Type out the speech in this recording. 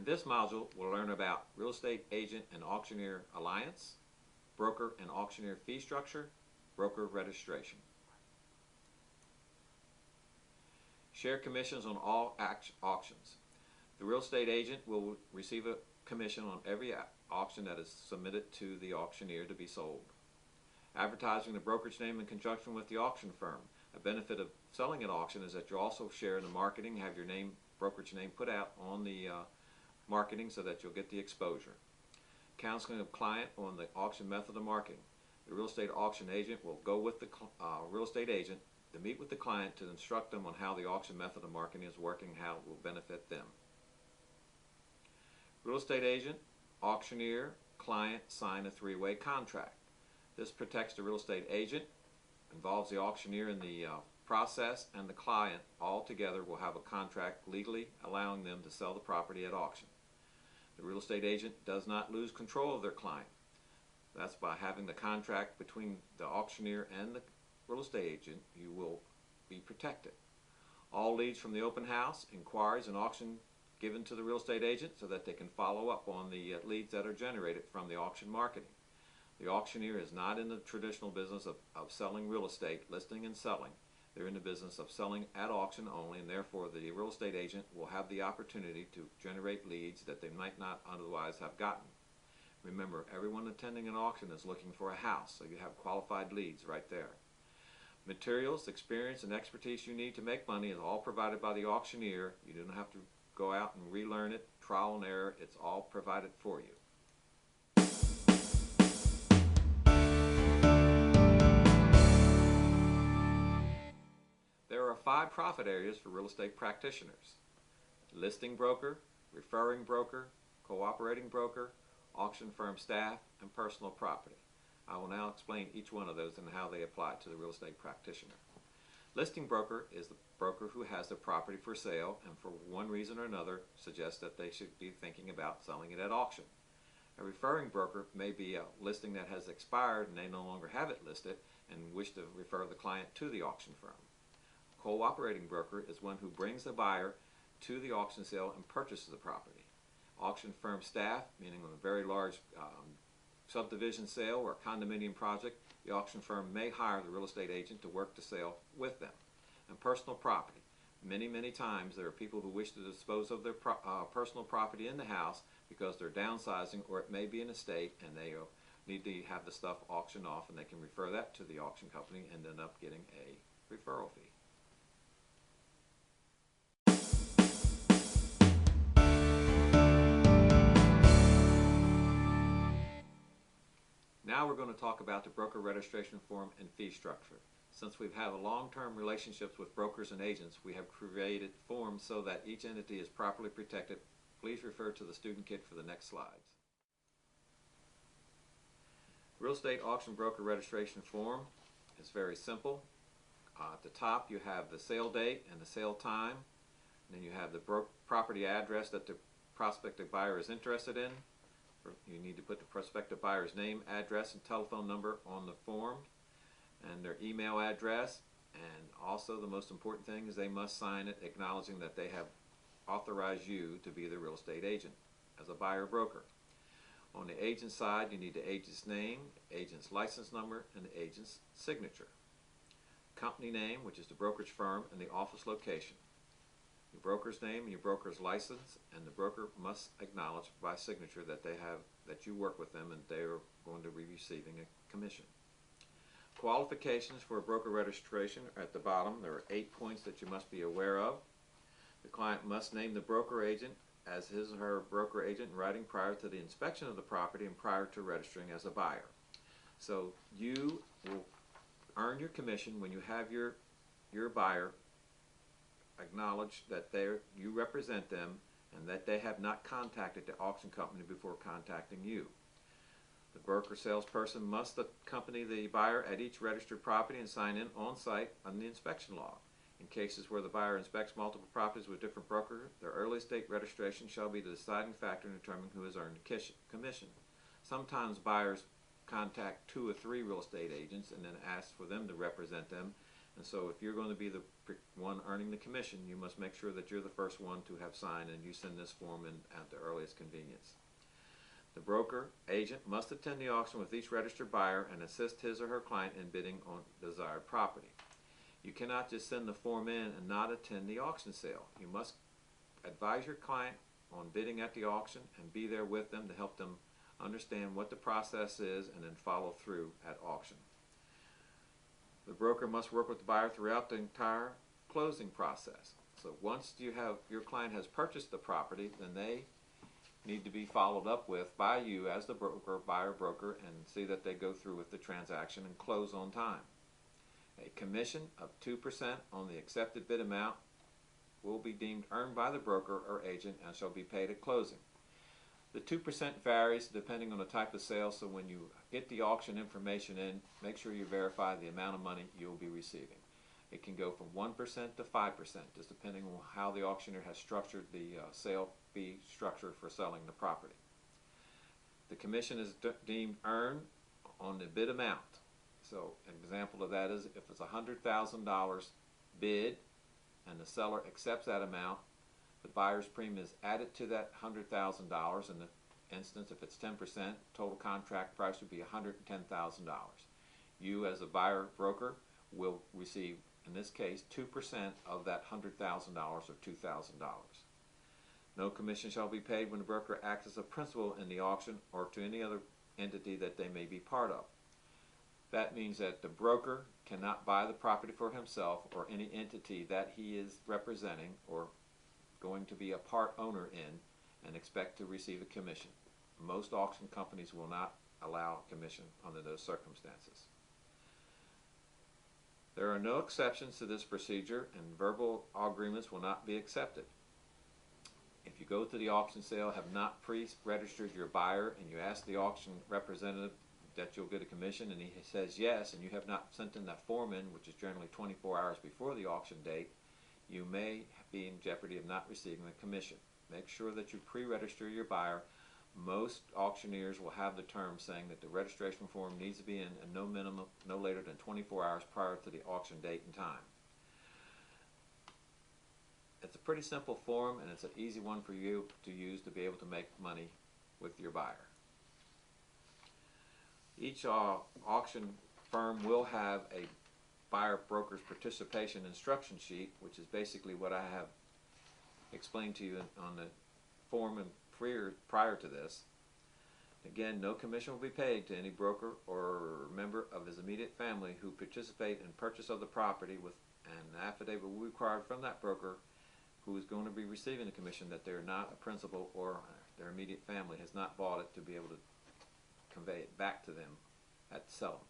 In this module, we'll learn about real estate agent and auctioneer alliance, broker and auctioneer fee structure, broker registration. Share commissions on all auctions. The real estate agent will receive a commission on every auction that is submitted to the auctioneer to be sold. Advertising the brokerage name in conjunction with the auction firm. A benefit of selling at auction is that you also share in the marketing, have your name, brokerage name put out on the marketing so that you'll get the exposure. Counseling of client on the auction method of marketing. The real estate auction agent will go with the real estate agent to meet with the client to instruct them on how the auction method of marketing is working, how it will benefit them. Real estate agent, auctioneer, client sign a three-way contract. This protects the real estate agent, involves the auctioneer in the process, and the client all together will have a contract legally allowing them to sell the property at auction. The real estate agent does not lose control of their client. That's by having the contract between the auctioneer and the real estate agent, you will be protected. All leads from the open house, inquiries, and auction given to the real estate agent so that they can follow up on the leads that are generated from the auction marketing. The auctioneer is not in the traditional business of selling real estate, listing and selling. They're in the business of selling at auction only, and therefore the real estate agent will have the opportunity to generate leads that they might not otherwise have gotten. Remember, everyone attending an auction is looking for a house, so you have qualified leads right there. Materials, experience, and expertise you need to make money is all provided by the auctioneer. You don't have to go out and relearn it, trial and error. It's all provided for you. There are 5 profit areas for real estate practitioners: listing broker, referring broker, cooperating broker, auction firm staff, and personal property. I will now explain each one of those and how they apply to the real estate practitioner. Listing broker is the broker who has the property for sale and for one reason or another suggests that they should be thinking about selling it at auction. A referring broker may be a listing that has expired and they no longer have it listed and wish to refer the client to the auction firm. A cooperating broker is one who brings the buyer to the auction sale and purchases the property. Auction firm staff, meaning on a very large subdivision sale or a condominium project, the auction firm may hire the real estate agent to work the sale with them. And personal property. Many times there are people who wish to dispose of their personal property in the house because they're downsizing, or it may be an estate and they need to have the stuff auctioned off, and they can refer that to the auction company and end up getting a referral fee. Now we're going to talk about the broker registration form and fee structure. Since we've had long-term relationships with brokers and agents, we have created forms so that each entity is properly protected. Please refer to the student kit for the next slides. Real estate auction broker registration form is very simple. At the top you have the sale date and the sale time. And then you have the property address that the prospective buyer is interested in. You need to put the prospective buyer's name, address, and telephone number on the form, and their email address, and also the most important thing is they must sign it acknowledging that they have authorized you to be the real estate agent as a buyer broker. On the agent side, you need the agent's name, agent's license number, and the agent's signature. Company name, which is the brokerage firm, and the office location. Your broker's name and your broker's license, and the broker must acknowledge by signature that that you work with them and they are going to be receiving a commission. Qualifications for a broker registration are at the bottom. There are 8 points that you must be aware of. The client must name the broker agent as his or her broker agent in writing prior to the inspection of the property and prior to registering as a buyer. So you will earn your commission when you have your buyer acknowledge that you represent them and that they have not contacted the auction company before contacting you. The broker salesperson must accompany the buyer at each registered property and sign in on site on the inspection log. In cases where the buyer inspects multiple properties with different brokers, their earliest date registration shall be the deciding factor in determining who has earned the commission. Sometimes buyers contact 2 or 3 real estate agents and then ask for them to represent them, And so if you're going to be the one earning the commission, you must make sure that you're the first one to have signed, and you send this form in at the earliest convenience. The broker agent must attend the auction with each registered buyer and assist his or her client in bidding on desired property. You cannot just send the form in and not attend the auction sale. You must advise your client on bidding at the auction and be there with them to help them understand what the process is and then follow through at auction. The broker must work with the buyer throughout the entire closing process. So once your client has purchased the property, then they need to be followed up with by you as the buyer broker, and see that they go through with the transaction and close on time. A commission of 2% on the accepted bid amount will be deemed earned by the broker or agent and shall be paid at closing. The 2% varies depending on the type of sale, so when you get the auction information in, make sure you verify the amount of money you'll be receiving. It can go from 1% to 5%, just depending on how the auctioneer has structured the sale fee structure for selling the property. The commission is deemed earned on the bid amount. So an example of that is if it's $100,000 bid and the seller accepts that amount, the buyer's premium is added to that $100,000. In the instance, if it's 10%, total contract price would be $110,000. You as a buyer broker will receive, in this case, 2% of that $100,000 or $2,000. No commission shall be paid when the broker acts as a principal in the auction or to any other entity that they may be part of. That means that the broker cannot buy the property for himself or any entity that he is representing or going to be a part owner in and expect to receive a commission. Most auction companies will not allow a commission under those circumstances. There are no exceptions to this procedure, and verbal agreements will not be accepted. If you go to the auction sale, have not pre-registered your buyer, and you ask the auction representative that you'll get a commission, and he says yes, and you have not sent in that form in, which is generally 24 hours before the auction date, you may be in jeopardy of not receiving the commission. Make sure that you pre-register your buyer. Most auctioneers will have the term saying that the registration form needs to be in no later than 24 hours prior to the auction date and time. It's a pretty simple form, and it's an easy one for you to use to be able to make money with your buyer. Each auction firm will have a buyer broker's participation instruction sheet, which is basically what I have explained to you on the form and prior to this. Again, no commission will be paid to any broker or member of his immediate family who participate in purchase of the property, with an affidavit will be required from that broker who is going to be receiving the commission that they're not a principal or their immediate family has not bought it to be able to convey it back to them at the settlement.